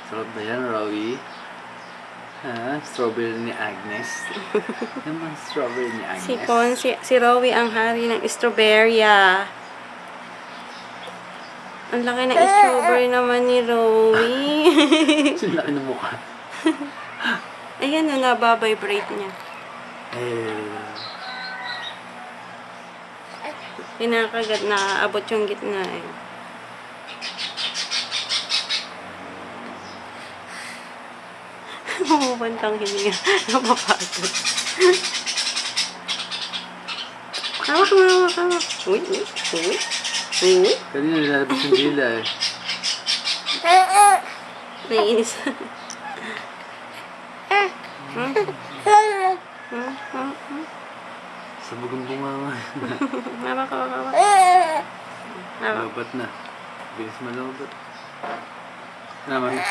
Sarap ba yan, Rowie? Ha? Strawberry ni Agnes? Naman strawberry ni Agnes? Si Rowie ang hari ng strawberrya. Ang laki ng strawberry naman ni Rowie. Laki ng mukha. Ayan na, nababibrate niya. Kinakagat na abot yung gitna eh. Bumubantang hininga. Napapagod. Hawak mo, hawak, hawak. Uy. Kanina nilalabas yung dila eh. Naiinis. Sabog ang bunga nga. Hawak, hawak, hawak. Hawak. Lobat na. Bilis malobat. Naman.